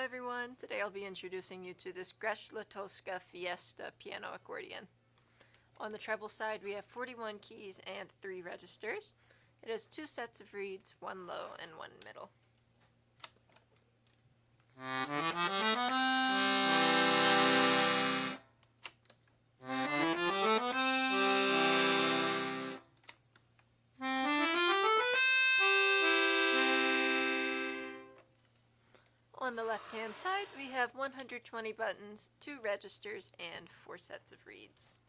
everyone, today I'll be introducing you to this Gretsch Tosca Fiesta piano accordion. On the treble side we have 41 keys and 3 registers. It has 2 sets of reeds, 1 low and 1 middle. On the left-hand side, we have 120 buttons, 2 registers, and 4 sets of reeds.